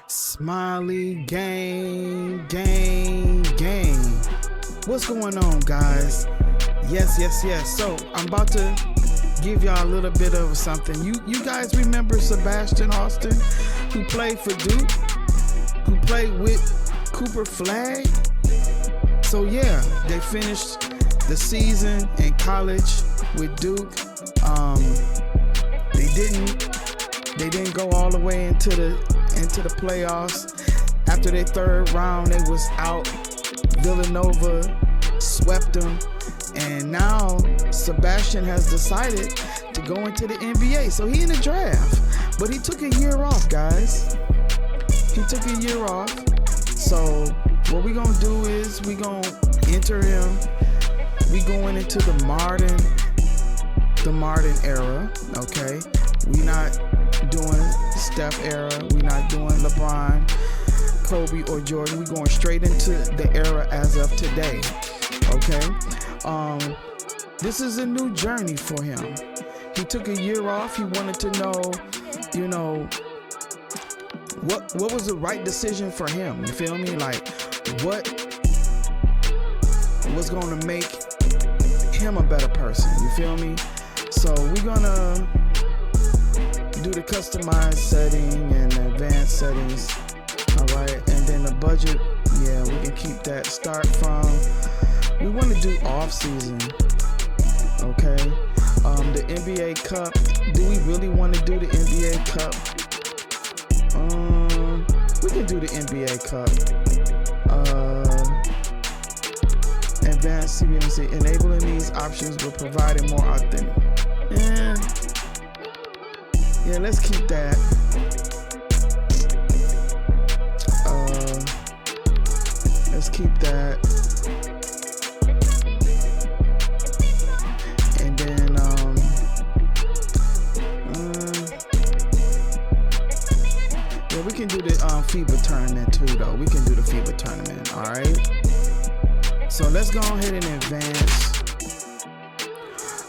Smiley gang. What's going on, guys? Yes. So I'm about to give y'all a little bit of something. You guys remember Sebastian Holton, who played for Duke, who played with Cooper Flag? So yeah, they finished the season in college with Duke. They didn't go all the way into the playoffs. After their third round, they was out. Villanova swept them, and now Sebastian has decided to go into the NBA. So he in the draft, but he took a year off, guys. He took a year off. So what we gonna do is we gonna enter him. We going into the modern era. Okay, we not doing Steph era. We not doing LeBron, Kobe, or Jordan. We going straight into the era as of today. Okay, this is a new journey for him. He took a year off. He wanted to know, what was the right decision for him. You feel me? Like, what was going to make him a better person? You feel me? So we're gonna do the customized setting and advanced settings. All right, and then the budget, yeah, we can keep that. Start from, we want to do off season. Okay, the NBA Cup. Do we really want to do the NBA Cup? We can do the NBA Cup. Advanced CBMC, enabling these options will provide a more authentic. Yeah, let's keep that. Let's keep that. And then yeah, we can do the FIBA tournament too, though. We can do the FIBA tournament. All right. So let's go ahead and advance.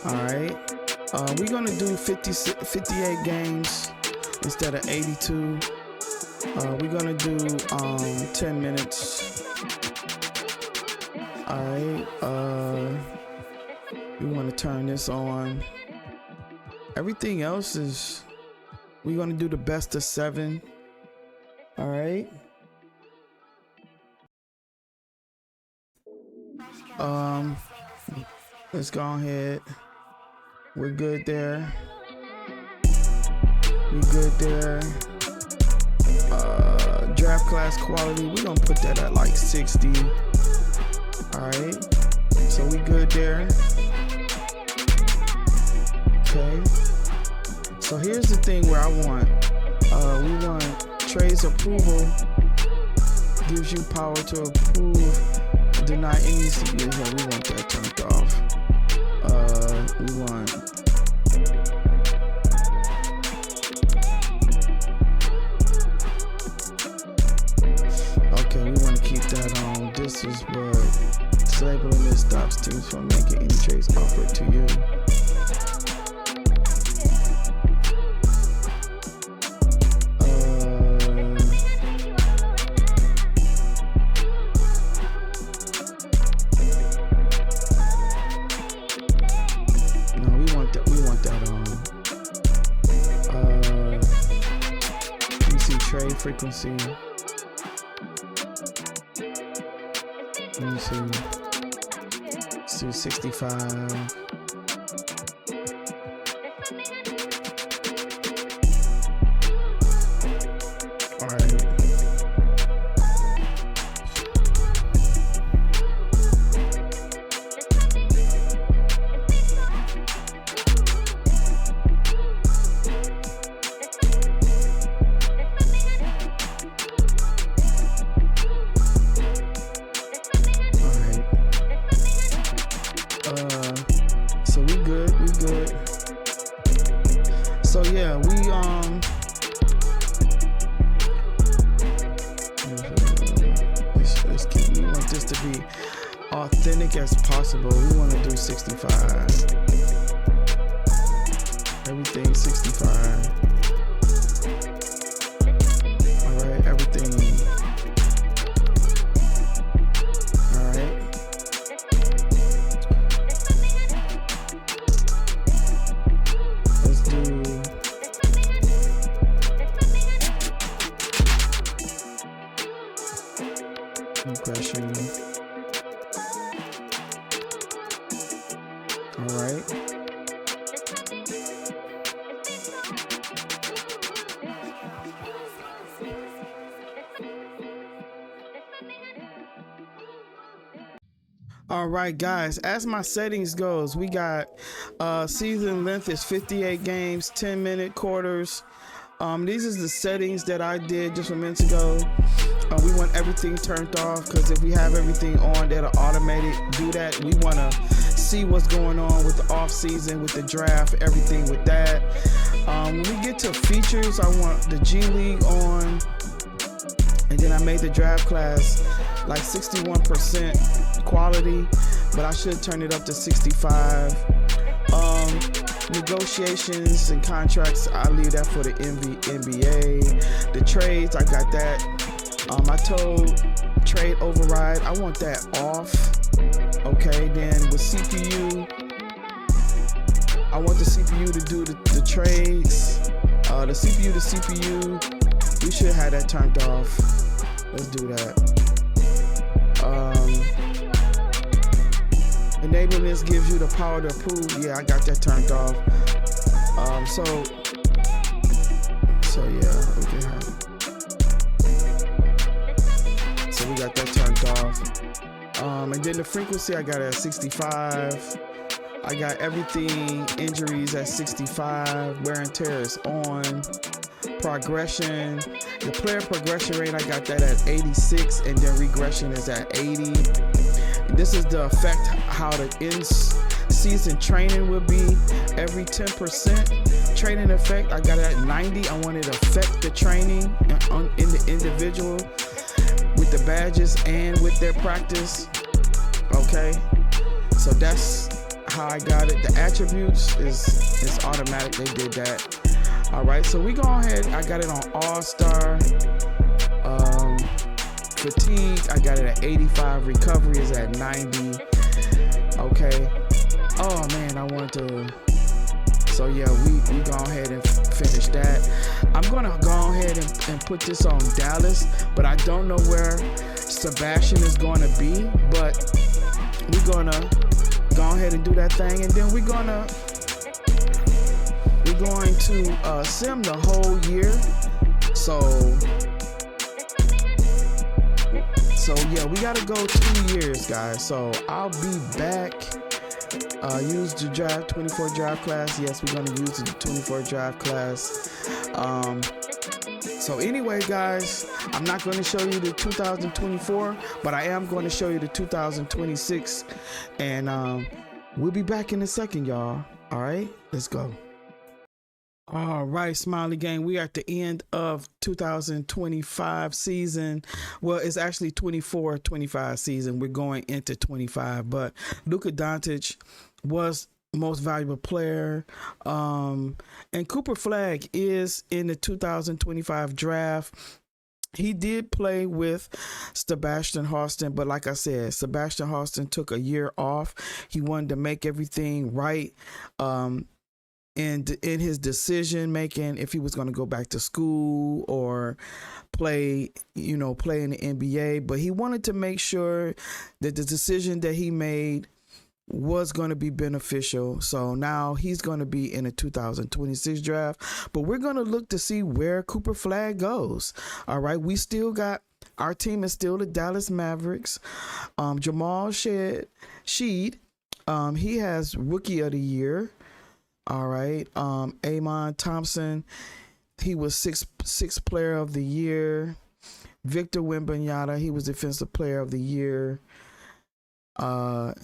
All right. We're gonna do 58 games instead of 82. We're gonna do 10 minutes. All right. We want to turn this on. Everything else is, we're gonna do the best of 7. All right. Let's go ahead. We're good there. Draft class quality, we're gonna put that at like 60. All right. So we good there. Okay. So here's the thing where we want Trey's approval gives you power to approve, deny any CBS. We want that turned off. We want we want to keep that on. This is what disabling this stops teams from making any trades offered to you. Frequency. Let me see. Let's do 65. All right. So we good. So yeah, we we want this to be authentic as possible. We want to do 65. Everything 65. All right, guys, as my settings goes, we got season length is 58 games, 10-minute quarters. These is the settings that I did just a minute ago. We want everything turned off because if we have everything on, that'll automatic do that. We want to see what's going on with the off season, with the draft, everything with that. When we get to features, I want the G League on, and then I made the draft class like 61% quality, but I should turn it up to 65. Negotiations and contracts, I leave that for the NBA. The trades, I got that. I told trade override, I want that off. Okay, then with CPU, I want the CPU to do the trades. The CPU to CPU, we should have that turned off. Let's do that. Enablement gives you the power to approve. Yeah, I got that turned off. So yeah, okay. So we got that turned off. And then the frequency, I got it at 65. I got everything, injuries at 65. Wear and tear is on. Progression, the player progression rate, I got that at 86, and then regression is at 80. This is the effect how the in-season training will be. Every 10% training effect, I got it at 90. I want it to affect the training in the individual with the badges and with their practice. Okay, so that's how I got it. The attributes is automatic. They did that. All right, so we go ahead. I got it on All-Star. Fatigue, I got it at 85. Recovery is at 90. Okay. Oh man, I want to. So yeah, we go ahead and finish that. I'm gonna go ahead and put this on Dallas, but I don't know where Sebastian is going to be. But we're gonna go ahead and do that thing, and then we're going to sim the whole year. So yeah, we gotta go 2 years, guys. So I'll be back. Use the draft 24 draft class. Yes, we're gonna use the 24 draft class. So anyway, guys, I'm not going to show you the 2024, but I am going to show you the 2026, and we'll be back in a second, y'all. All right, let's go. All right, Smiley Gang, we are at the end of 2025 season. Well, it's actually 24-25 season. We're going into 25, but Luka Doncic was most valuable player. And Cooper Flagg is in the 2025 draft. He did play with Sebastian Holton, but like I said, Sebastian Holton took a year off. He wanted to make everything right. And in his decision making, if he was going to go back to school or play in the NBA, but he wanted to make sure that the decision that he made was going to be beneficial. So now he's going to be in a 2026 draft, but we're going to look to see where Cooper Flagg goes. All right. We still got, our team is still the Dallas Mavericks. Jamal Sheed, he has Rookie of the Year. All right. Amon Thompson, he was sixth player of the year. Victor Wembanyama, he was defensive player of the year. Amon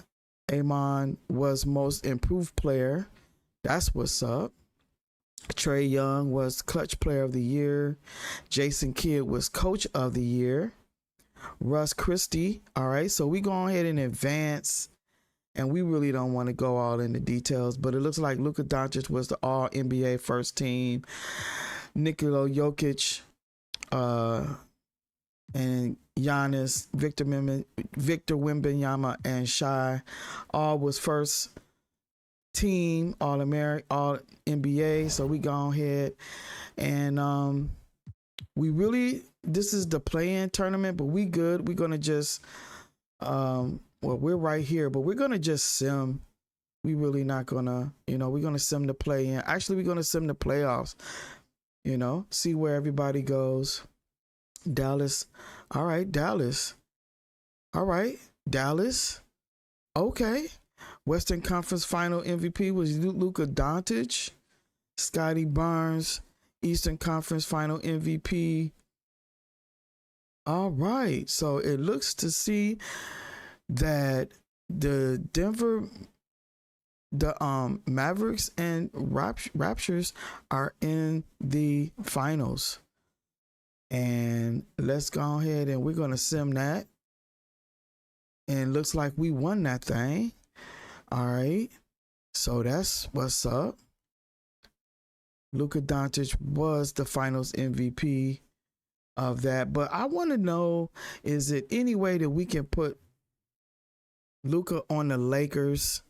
was most improved player. That's what's up. Trae Young was clutch player of the year. Jason Kidd was coach of the year. Russ Christie. All right. So we go ahead and advance. And we really don't want to go all into details, but it looks like Luka Doncic was the all NBA first team. Nikola Jokic, and Giannis, Victor Wembanyama, and Shai all was first team all American, all NBA. So we go ahead and this is the play-in tournament, but we good. We're gonna just well, we're right here, but we're going to just sim. We really not going to, we're going to sim the play in. Actually, we're going to sim the playoffs, see where everybody goes. Dallas. All right, Dallas. All right, Dallas. Okay. Western Conference Final MVP was Luka Doncic. Scotty Barnes, Eastern Conference Final MVP. All right. So it looks to see that the Mavericks and Raptors are in the finals. And let's go ahead and we're going to sim that. And looks like we won that thing. All right. So that's what's up. Luka Doncic was the finals MVP of that. But I want to know, is it any way that we can put Luka on the Lakers?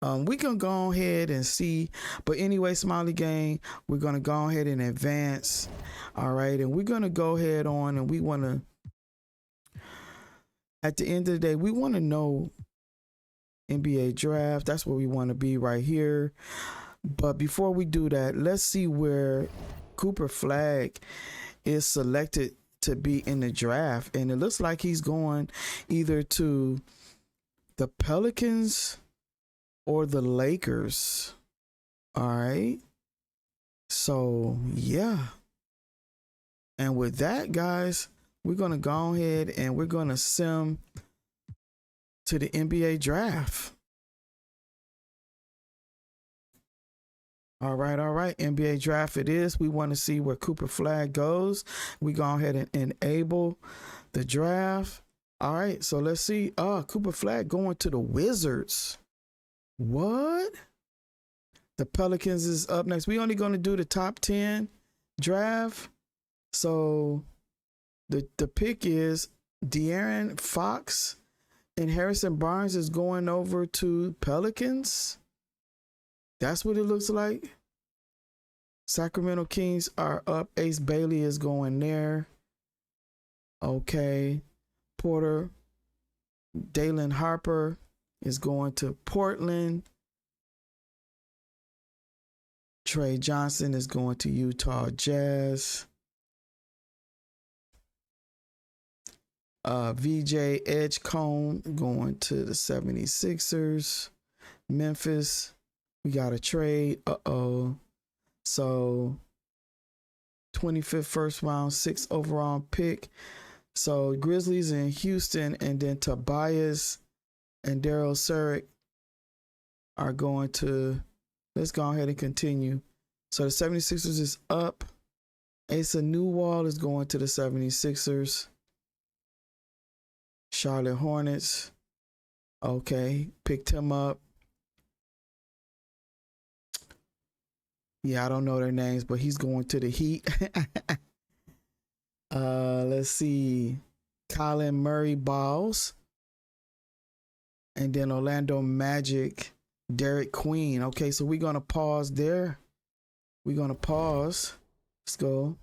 We can go ahead and see. But anyway, Smiley Gang, we're going to go ahead and advance. All right. And we're going to go ahead on and we want to, at the end of the day, we want to know NBA draft. That's where we want to be right here. But before we do that, let's see where Cooper Flag is selected to be in the draft. And it looks like he's going either to the Pelicans or the Lakers. All right. So, yeah. And with that, guys, we're going to go ahead and we're going to sim to the NBA draft. All right. NBA draft it is. We want to see where Cooper Flag goes. We go ahead and enable the draft. All right. So let's see. Cooper Flag going to the Wizards. What? The Pelicans is up next. We only going to do the top 10 draft. So the pick is De'Aaron Fox and Harrison Barnes is going over to Pelicans. That's what it looks like. Sacramento Kings are up. Ace Bailey is going there. Okay. Porter, Dalen Harper is going to Portland. Trey Johnson is going to Utah Jazz. VJ Edgecombe going to the 76ers. Memphis, we got a trade. So 25th first round, 6th overall pick. So Grizzlies in Houston, and then Tobias and Daryl Saric are going to, let's go ahead and continue. So the 76ers is up. Asa Newwall is going to the 76ers. Charlotte Hornets. Okay, picked him up. Yeah, I don't know their names, but he's going to the Heat. Let's see. Colin Murray Balls. And then Orlando Magic, Derek Queen. Okay, so we're going to pause there. We're going to pause. Let's go.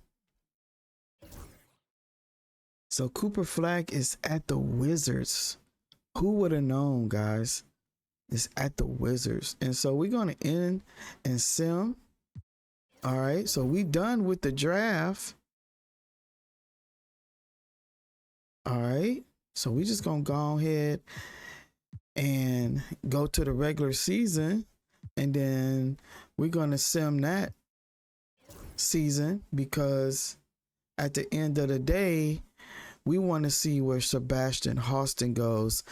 So Cooper Flag is at the Wizards. Who would have known, guys? It's at the Wizards. And so we're going to end and sim. All right, so we done with the draft. All right, so we just going to go ahead and go to the regular season. And then we're going to sim that season because at the end of the day, we want to see where Sebastian Holton goes.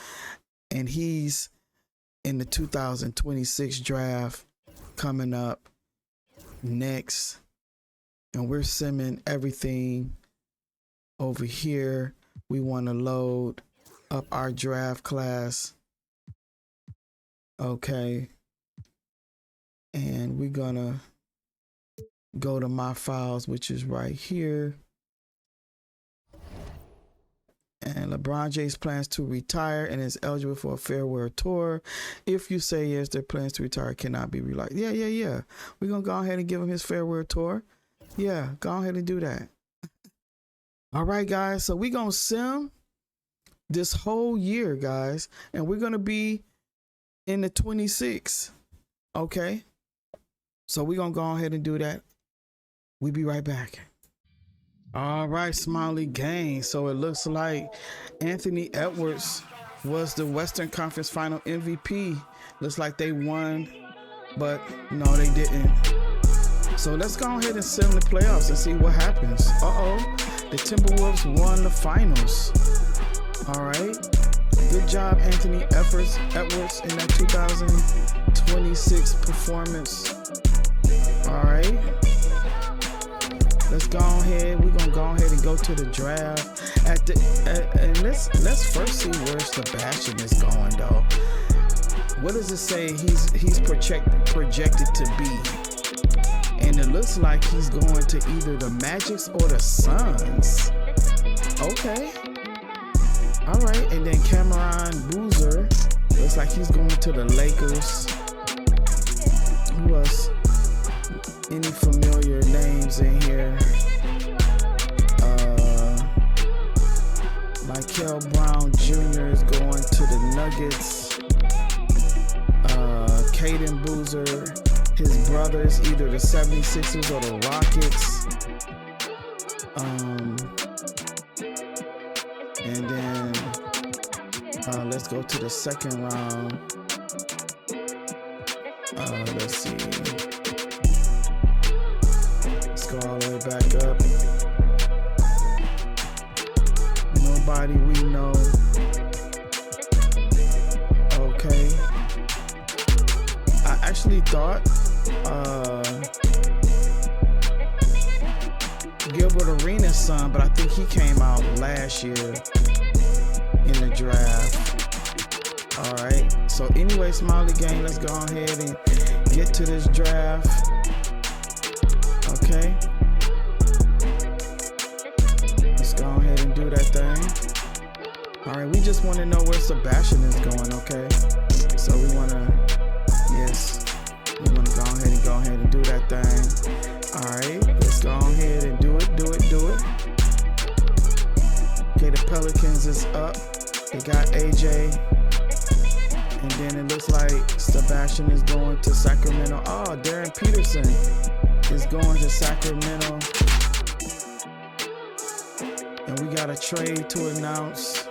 And he's in the 2026 draft coming up next. And we're simming everything over here. We want to load up our draft class. Okay. And we're going to go to my files, which is right here. And LeBron James plans to retire and is eligible for a farewell tour. If you say yes, their plans to retire cannot be relied. Yeah. We're going to go ahead and give him his farewell tour. Yeah, go ahead and do that. All right, guys. So we're going to sim this whole year, guys. And we're going to be in the 26. Okay. So we're going to go ahead and do that. We'll be right back. All right, Smiley Gang. So it looks like Anthony Edwards was the Western Conference Final MVP. Looks like they won, but no, they didn't. So let's go ahead and sim the playoffs and see what happens. The Timberwolves won the finals. All right. Good job, Anthony Edwards, in that 2026 performance. All right. Let's go ahead. We're gonna go ahead and go to the draft. And let's first see where Sebastian is going, though. What does it say he's projected to be? And it looks like he's going to either the Magics or the Suns. Okay. All right. And then Cameron Boozer looks like he's going to the Lakers. Who else? Any familiar names in here? Michael Brown Jr. is going to the Nuggets. Caden Boozer, his brothers, either the 76ers or the Rockets. And then let's go to the second round. Let's see. Let's go all the way back up. Nobody we know. Okay. I actually thought Gilbert Arenas' son, but I think he came out last year in the draft. All right. So anyway, Smiley Gang, let's go ahead and get to this draft. Okay. Let's go ahead and do that thing. All right. We just want to know where Sebastian is going. Okay. So we want to, yes, we want to go ahead and do that thing. All right. Let's go ahead and do it. Okay. The Pelicans is up. They got AJ. And then it looks like Sebastian is going to Sacramento. Oh, Darren Peterson is going to Sacramento. And we got a trade to announce.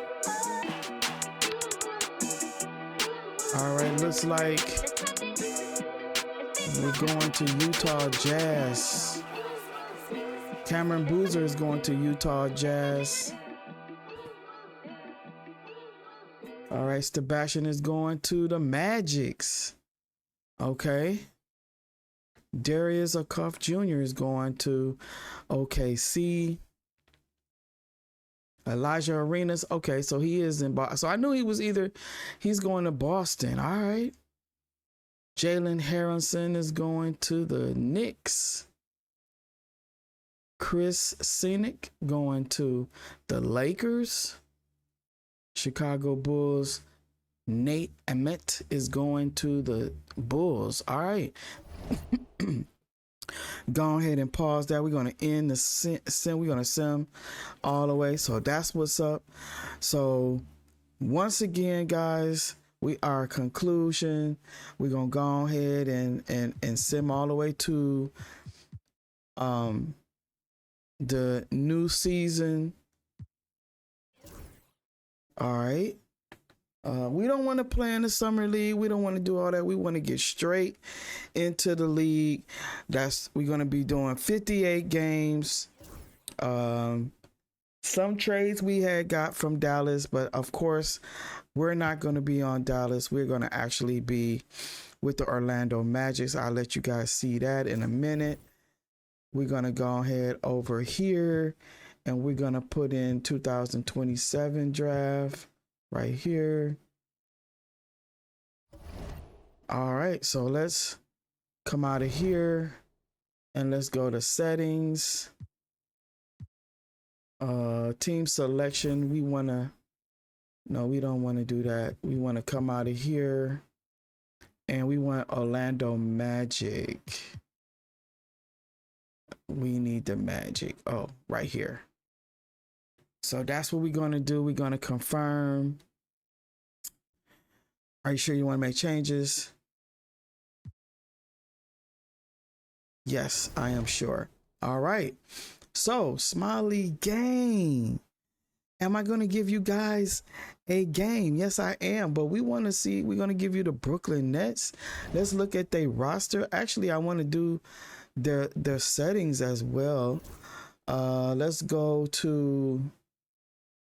All right, looks like we're going to Utah Jazz. Cameron Boozer is going to Utah Jazz. All right, Sebastian is going to the Magics. Okay. Darius Acuff Jr. is going to OKC. Elijah Arenas. Okay, so he is in Boston. So I knew he's going to Boston. All right. Jalen Harrison is going to the Knicks. Chris Scenic going to the Lakers. Chicago Bulls. Nate Emmett is going to the Bulls. All right. Go ahead and pause that. We're going to end the sim. We're going to sim all the way. So that's what's up. So once again, guys, we are conclusion. We're going to go ahead and sim all the way to the new season. All right. We don't want to play in the summer league. We don't want to do all that. We want to get straight into the league. We're going to be doing 58 games. Some trades we had got from Dallas, but of course, we're not going to be on Dallas. We're going to actually be with the Orlando Magic. I'll let you guys see that in a minute. We're going to go ahead over here and we're going to put in 2027 draft right here. All right, so let's come out of here and let's go to settings. Team selection. We don't want to do that. We want to come out of here and we want Orlando Magic. We need the Magic. Oh, right here. So that's what we're going to do. We're going to confirm. Are you sure you want to make changes? Yes, I am sure. All right. So, Smiley Gang. Am I going to give you guys a game. Yes, I am. But we want to see, we're going to give you the Brooklyn Nets. Let's look at their roster. Actually, I want to do their settings as well. Let's go to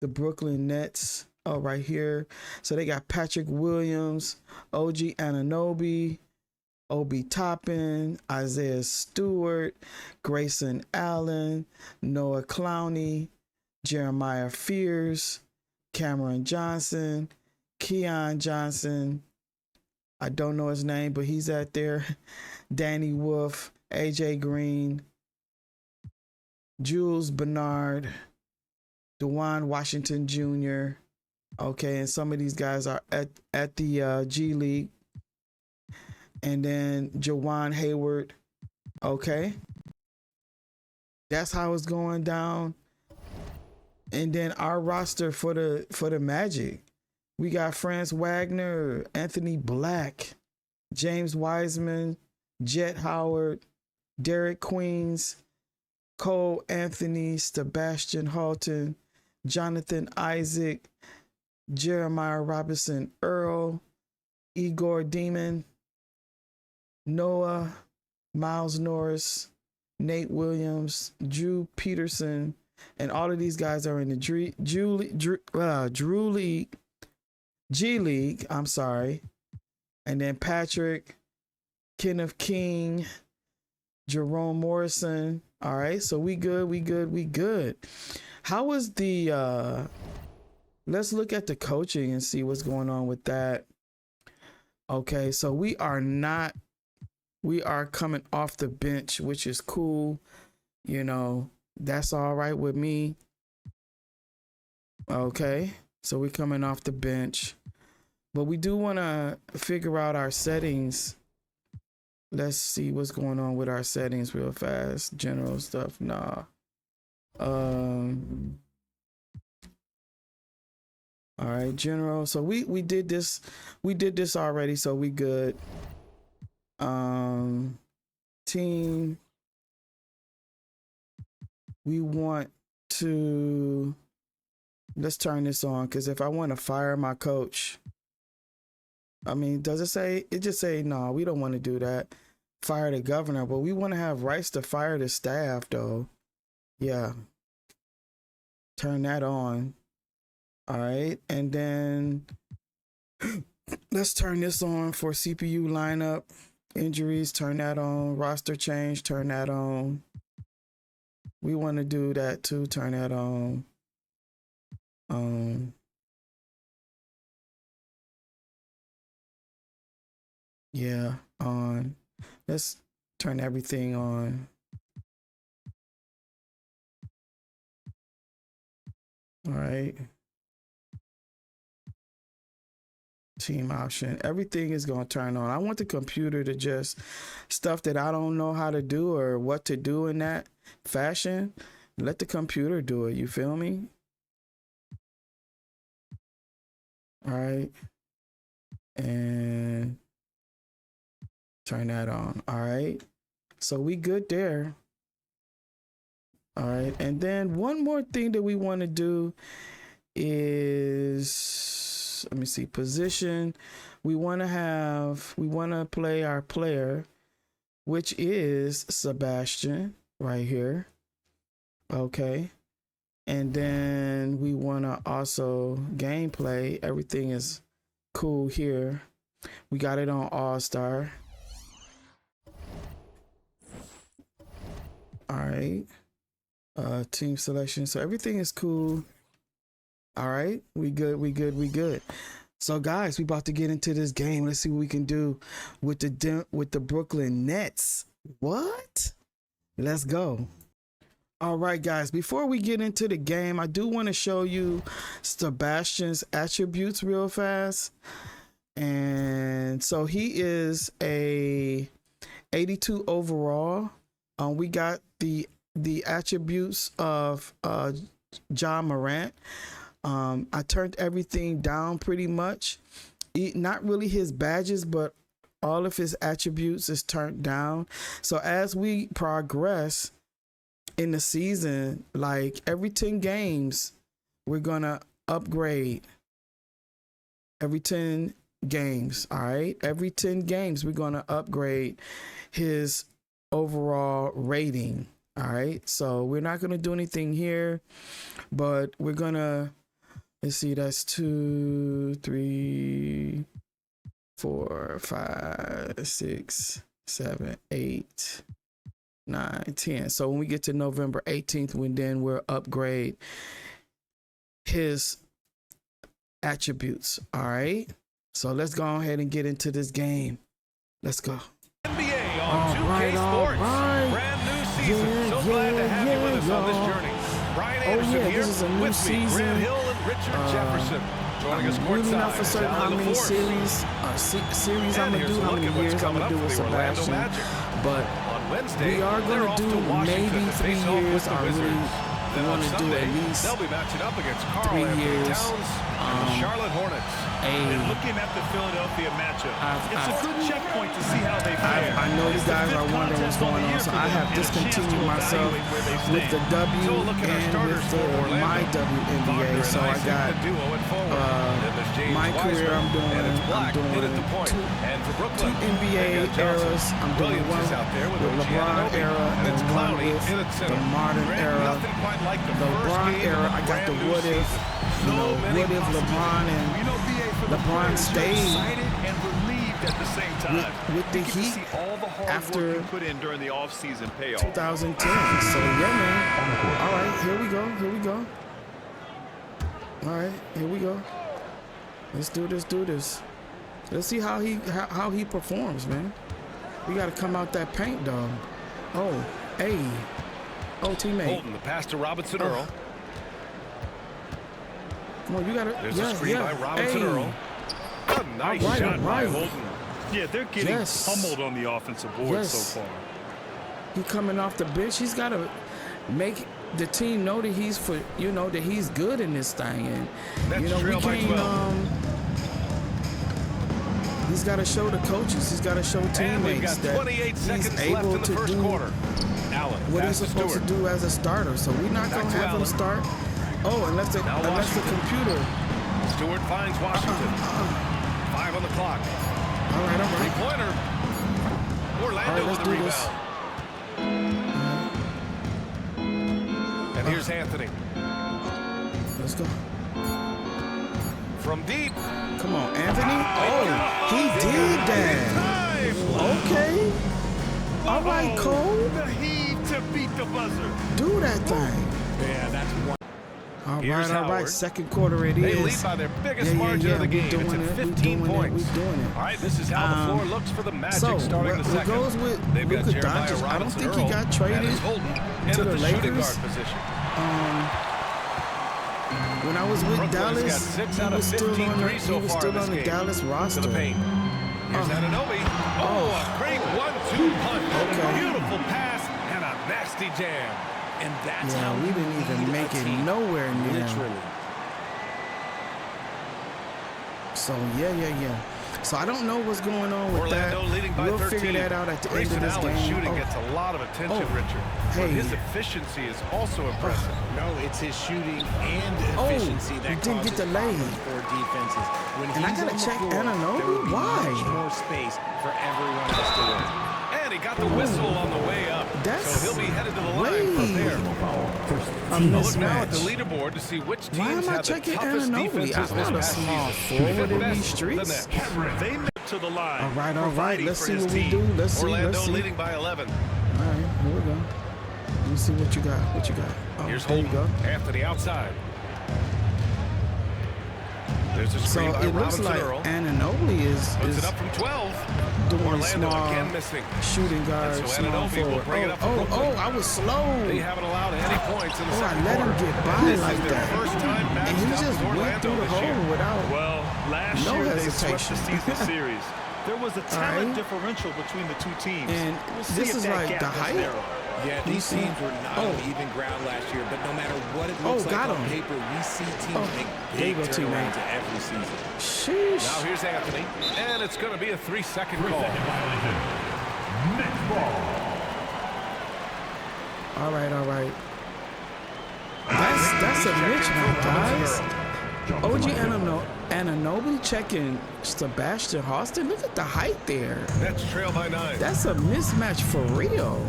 the Brooklyn Nets. Oh, right here. So they got Patrick Williams, OG Anunoby, Obi Toppin, Isaiah Stewart, Grayson Allen, Noah Clowney, Jeremiah Fears, Cameron Johnson, Keon Johnson. I don't know his name, but he's out there. Danny Wolf, AJ Green, Jules Bernard, DeJuan Washington Jr. Okay, and some of these guys are at the G League. And then Jawan Hayward. Okay. That's how it's going down. And then our roster for the Magic. We got Franz Wagner, Anthony Black, James Wiseman, Jet Howard, Derek Queens, Cole Anthony, Sebastian Holton, Jonathan Isaac, Jeremiah Robinson Earl, Igor Demon, Noah, Miles Norris, Nate Williams, Drew Peterson, and all of these guys are in the G League. I'm sorry. And then Patrick, Kenneth King, Jerome Morrison. All right, so we good. How was the let's look at the coaching and see what's going on with that. Okay, so we are coming off the bench, which is cool. You know, that's all right with me. Okay, so we're coming off the bench, but we do want to figure out our settings. Let's see what's going on with our settings real fast. General stuff, nah. All right, general. So we did this. We did this already, so we good. Team. We want to, let's turn this on, because if I want to fire my coach, I mean, does it say, it just say, no, we don't want to do that. Fire the governor, but we want to have rights to fire the staff though. Yeah. Turn that on. All right. And then let's turn this on for CPU lineup. Injuries, turn that on. Roster change, turn that on. We want to do that too. Turn that on. Yeah, on. Let's turn everything on. All right. Team option. Everything is going to turn on. I want the computer to just stuff that I don't know how to do or what to do in that fashion. Let the computer do it. You feel me? All right. And turn that on. All right. So we good there. All right. And then one more thing that we want to do is, let me see, position. We want to play our player, which is Sebastian right here. Okay. And then we want to also gameplay. Everything is cool here. We got it on All-Star. All right. Team selection. So everything is cool. All right. We good. So guys, we about to get into this game. Let's see what we can do with the Brooklyn Nets. What? Let's go. All right, guys, before we get into the game, I do want to show you Sebastian's attributes real fast. And so he is a 82 overall. We got the attributes of Ja Morant. I turned everything down pretty much. Not really his badges, but all of his attributes is turned down. So as we progress in the season, like every 10 games, we're gonna upgrade every 10 games. All right. Every 10 games, we're going to upgrade his overall rating. All right. So we're not going to do anything here, but we're going to, let's see, that's 2, 3, 4, 5, 6, 7, 8, 9, 10. So when we get to November 18th, then we'll upgrade his attributes. All right. So let's go ahead and get into this game. Let's go. MyNBA on 2K Sports. Brand new season. So glad to have you with us on this journey. Brian Anderson here this is a new with season. me, Grant Hill and Richard Jefferson. Joining us really not courtside. for certain how many series I'm gonna do, how many years I'm gonna do with Sebastian. But on Wednesday, we are gonna do maybe 3 years. I really want to do at least they'll be matching up against 3 years. and the Charlotte Hornets. And looking at the Philadelphia matchup, it's a good checkpoint to see how they fare. I know you guys are wondering what's going on, so I have discontinued myself with the W and with the MyNBA. So I got my career. I'm doing two NBA eras. I'm doing one with the LeBron era and one with the modern era. The LeBron era, I got the what if. What if LeBron stayed and relieved at the same time with the Heat after put in during the off-season payoff 2010. So yeah, man. All right, here we go. All right, here we go. Let's do this. Let's see how he performs, man. We got to come out that paint, dog. Oh, hey. Oh, teammate. Holton, the pass to Robinson Earl. Come on, you gotta. There's a screen by Robinson Earl. A nice shot by Holton. Yeah, they're getting pummeled on the offensive board so far. He coming off the bench. He's got to make the team know that he's that he's good in this thing, and we can't. He's got to show the coaches. He's got to show teammates that he's able to do what he's supposed to do as a starter. So we're not gonna have him start. Oh, unless the computer. Stewart finds Washington. 5 on the clock. All right. Three-pointer. Orlando with the rebound. And here's Anthony. Let's go. From deep. Come on, Anthony. Oh, he did that. Okay. All right, Cole. The heat to beat the buzzer. Do that thing. Yeah, that's one. All right. Second quarter it is. They lead by their biggest margin of the game. It's at 15 points. We're doing it. All right, this is how the floor looks for the Magic starting the second. Goes with Luka Doncic. I don't think he got traded to the Lakers. When I was with Dallas, he was still on the Dallas roster. Here's Anunoby. A great 1-2 punch. Okay. Beautiful pass and a nasty jam. And that's how we didn't even make it nowhere near. Literally. So yeah. So I don't know what's going on with Orlando that. Leading by We'll 13. figure that out at the end of this game. Shooting gets a lot of attention, Richard. But his efficiency is also impressive. No, it's his shooting and efficiency that didn't get the lane for defenses. When and I gotta check Anunoby. Why? Much more space for everyone else to work. And he got the whistle on the way up. So he'll be headed to the line from there. Look now at the leaderboard to see which teams have the toughest defenses this past season. Forward in these streets. They met to the line. All right. Let's see what we do. Let's see. Orlando leading by 11. All right, here we go. Let me see what you got. Oh, here's there Holton. you go. Anthony outside. There's a screen by it looks Robinson like Earl. Anunoby is Puts it up from 12. doing Orlando small again missing. shooting guard, So small Anunoby will forward. bring it up for Brooklyn. I was slow. They haven't allowed any points in the second I let quarter. him get by This like is their that. first time And he matched up just with went Orlando through the this year. hole without Well, last no year they hesitation. swept the season series. There was a talent differential between the two teams. And We'll this see if is that like gap the is height. narrow. Yeah, these teams were not on even ground last year, but no matter what it looks like got on him. paper, we see teams make There you big go, teammate. turnarounds every season. Sheesh. Now here's Anthony, and it's going to be a 3-second call. All right. That's a mismatch, guys. OG Anunoby checking Sebastian Holton. Look at the height there. That's trail by 9. That's a mismatch for real.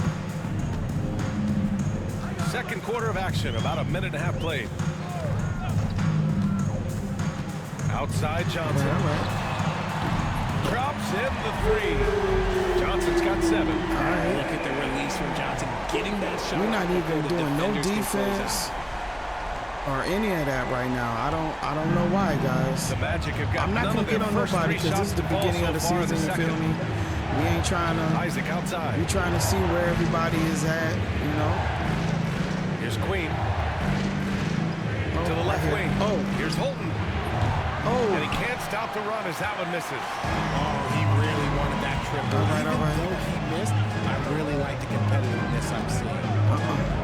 Second quarter of action, about a minute and a half played. Outside Johnson. Drops in the 3. Johnson's got 7. All right. Look at the release from Johnson, getting that shot. We're not even doing no defense or any of that right now. I don't know why, guys. The Magic have got I'm not gonna get on nobody because this is the beginning of the season. You feel me? We ain't trying to. Isaac outside. We trying to see where everybody is at. You know. Here's Queen. To the left wing. Oh. Here's Holton. Oh. And he can't stop the run as that one misses. Oh, he really wanted that triple. All right. Though he missed, I really like the competitiveness I'm seeing.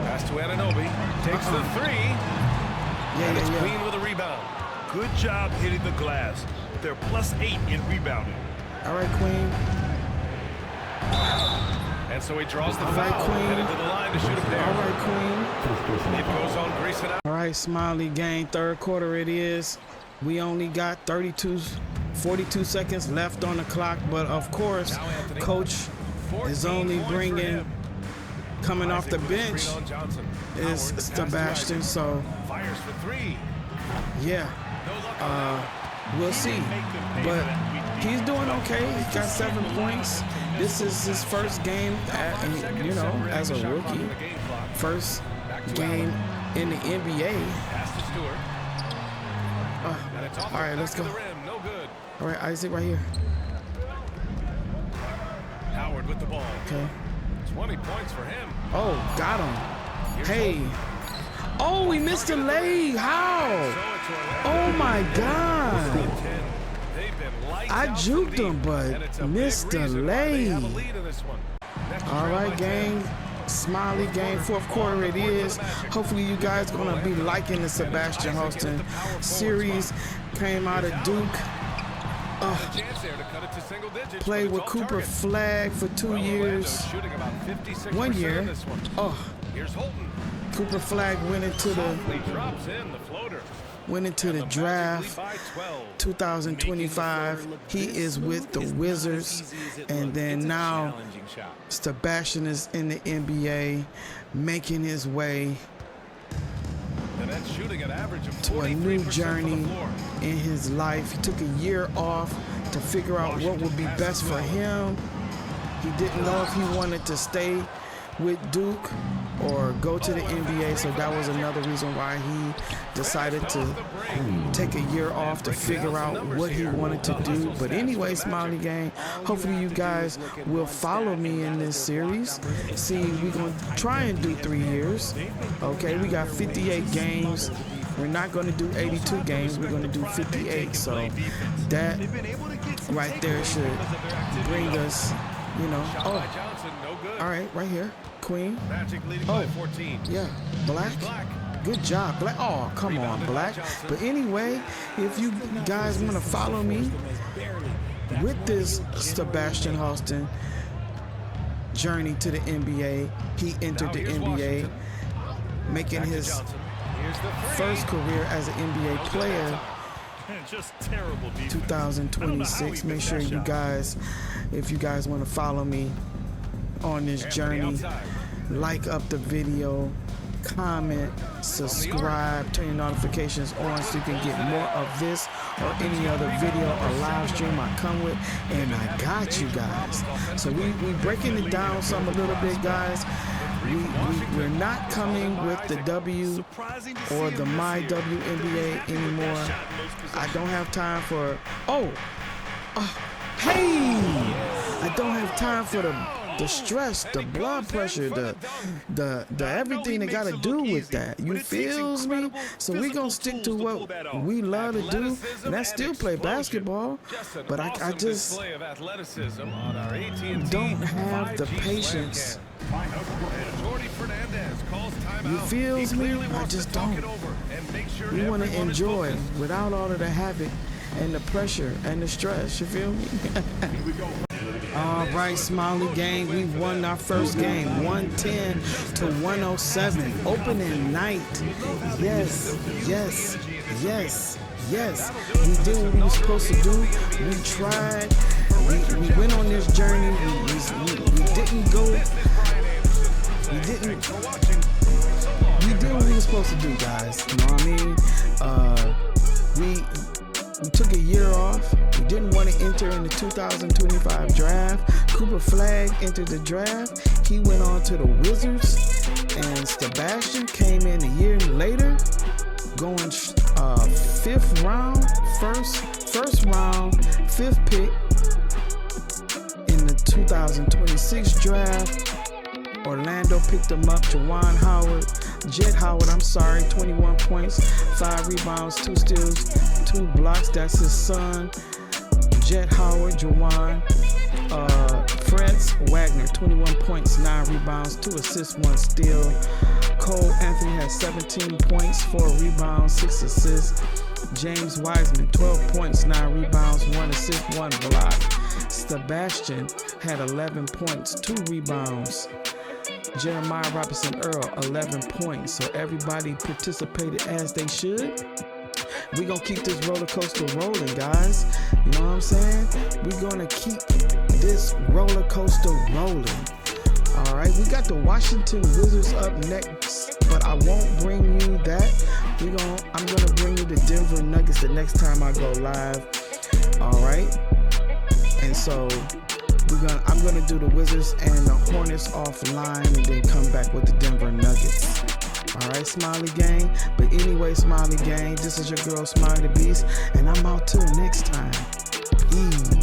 Pass to Anunoby. Takes the 3. And it's Queen with a rebound. Good job hitting the glass. They're +8 in rebounding. All right, Queen. And so he draws the All foul. right, Queen. Headed to the line to shoot a pair. All right, Queen. It goes on Grayson out. All right, Smiley game, third quarter it is. We only got 42 seconds left on the clock, but of course, Coach is only bringing, coming off the bench, is Sebastian, so Fires for 3. yeah, we'll see. But he's doing okay. He got 7 points. This is his first game, as a rookie. First game in the NBA. All right, let's go. All right, Isaac right here. Howard with the ball. Okay. 20 points for him. Oh, got him. Hey. Oh, we missed the lay. How? Oh, my God. I juked him, but missed the lay. All right, gang. Smiley game, fourth quarter it is. Hopefully you guys are gonna be liking the Sebastian Holton series. Came out of Duke. Played with Cooper Flag for 2 years. 1 year. Cooper Flag went into the draft 2025. He is with the Wizards, and then now Sebastian is in the NBA, making his way to a new journey in his life. He took a year off to figure out what would be best for him. He didn't know if he wanted to stay with Duke or go to the NBA, so that was another reason why he decided to take a year off to figure out what he wanted to do. But anyway, Smiley gang, hopefully you guys will follow me in this series. See, we're gonna try and do 3 years. Okay, we got 58 games. We're not going to do 82 games. We're going to do 58. So that right there should bring us, oh, all right, right here. Queen. Oh, yeah. Black. Good job, Black. Oh, come on, Black. But anyway, if you guys want to follow me with this Sebastian Holton journey to the NBA, he entered the NBA, making his first career as an NBA player. 2026. Make sure you guys, if you guys want to follow me on this journey, like up the video, comment, subscribe, turn your notifications on so you can get more of this or any other video or live stream I come with, and I got you guys. So we breaking it down some a little bit, guys. We're not coming with the W or the MyNBA anymore. I don't have time for hey, I don't have time for the stress, the blood pressure, the everything they gotta do with that. You feels me? So we gonna stick to what we love to do, and that's still play basketball. But I just don't have the patience. You feels me? I just don't. We want to enjoy without all of the havoc and the pressure and the stress. You feel me? All right, Smiley gang, we won our first game, 110 to 107, opening night. Yes, yes, yes, Yes, we did what we were supposed to do. We tried. We went on this journey. We didn't go. We didn't. We did what we were supposed to do, guys. You know what I mean? We took a year off. We didn't want to enter in the 2025 draft. Cooper Flagg entered the draft. He went on to the Wizards, and Sebastian came in a year later, going fifth round, first round, fifth pick in the 2026 draft. Orlando picked him up. Jet Howard, 21 points, 5 rebounds, 2 steals, 2 blocks. That's his son, Jet Howard, Jawan. Fritz Wagner, 21 points, 9 rebounds, 2 assists, 1 steal. Cole Anthony has 17 points, 4 rebounds, 6 assists. James Wiseman, 12 points, 9 rebounds, 1 assist, 1 block. Sebastian had 11 points, 2 rebounds. Jeremiah Robinson Earl, 11 points. So everybody participated as they should. We're going to keep this roller coaster rolling, guys. You know what I'm saying? We're going to keep this roller coaster rolling. All right, we got the Washington Wizards up next, but I won't bring you that. I'm going to bring you the Denver Nuggets the next time I go live. All right? And so I'm gonna do the Wizards and the Hornets offline, and then come back with the Denver Nuggets. All right, Smiley Gang. But anyway, Smiley Gang, this is your girl Smiley the Beast, and I'm out till next time. Peace.